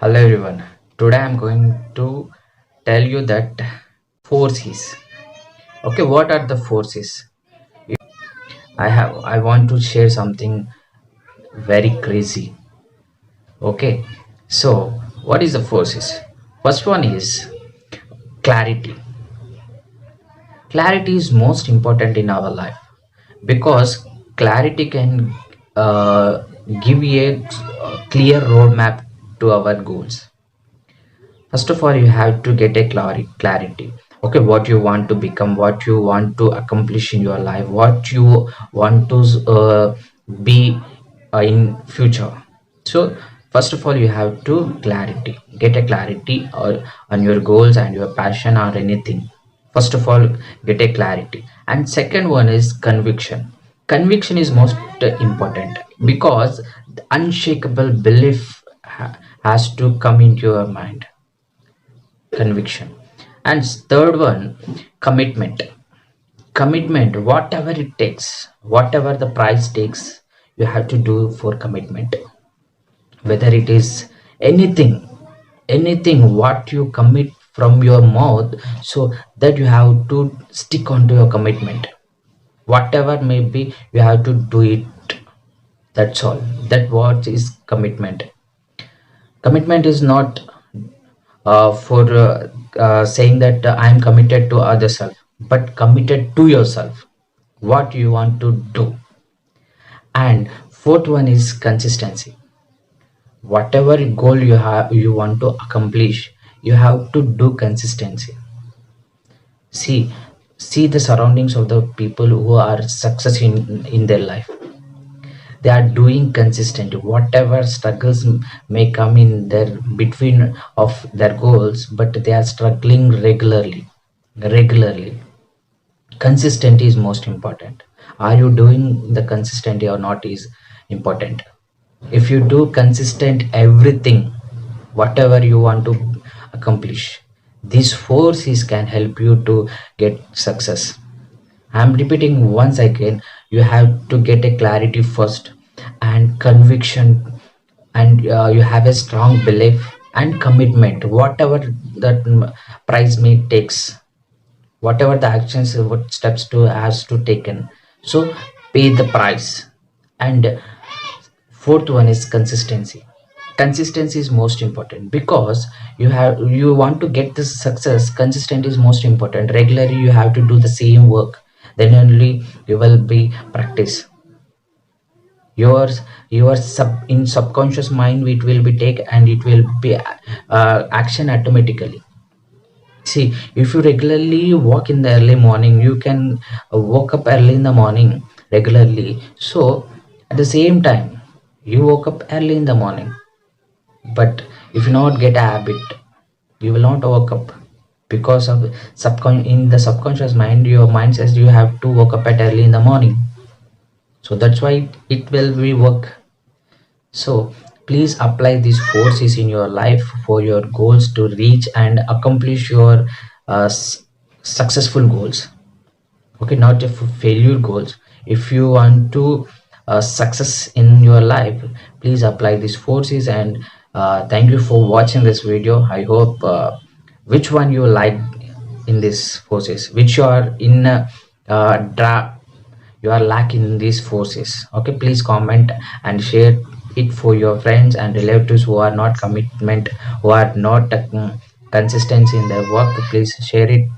Hello everyone. Today I'm going to tell you that forces. Okay, what are the forces? I want to share something very crazy. Okay, so what is the forces? First one is clarity. Clarity is most important in our life because clarity can uh, give a clear roadmap to our goals. First of all, you have to get a clarity. Okay, what you want to become, what you want to accomplish in your life, what you want to be in future. So first of all, you have to clarity, get a clarity or on your goals and your passion or anything. First of all, get a clarity. And second one is conviction. Conviction is most important because the unshakable belief has to come into your mind. Conviction. And third one, commitment. Whatever it takes, whatever the price takes, you have to do for commitment, whether it is anything what you commit from your mouth, so that you have to stick on to your commitment. Whatever may be, you have to do it. That's all. That what is commitment. Commitment is not for saying that I'm committed to other self, but committed to yourself, what you want to do. And fourth one is consistency. Whatever goal you want to accomplish, you have to do consistency. See see the surroundings of the people who are success in their life. They are doing consistently whatever struggles may come in their between of their goals, but they are struggling regularly. Consistency is most important. Are you doing the consistency or not is important. If you do consistent everything, whatever you want to accomplish, these forces can help you to get success. I'm repeating once again, you have to get a clarity first and conviction, and you have a strong belief and commitment, whatever that price may takes, whatever the actions, what steps to has to taken. So pay the price. And fourth one is consistency. Consistency is most important because you want to get this success. Consistent is most important. Regularly you have to do the same work, then only you will be practice. Your in subconscious mind it will be take, and it will be action automatically. See, if you regularly walk in the early morning, you can woke up early in the morning regularly. So at the same time, you woke up early in the morning, but if you not get a habit, you will not wake up because of in the subconscious mind. Your mind says you have to wake up at early in the morning, so that's why it will be work. So please apply these forces in your life for your goals to reach and accomplish your successful goals. Okay, not just for failure goals. If you want to success in your life, please apply these forces. And thank you for watching this video. I hope which one you like in these forces, which you are in you are lacking these forces. Okay, please comment and share it for your friends and relatives who are not commitment, who are not consistency in their work. Please share it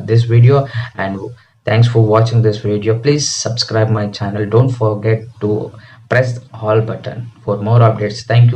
this video. And thanks for watching this video. Please subscribe my channel. Don't forget to press all button for more updates. Thank you.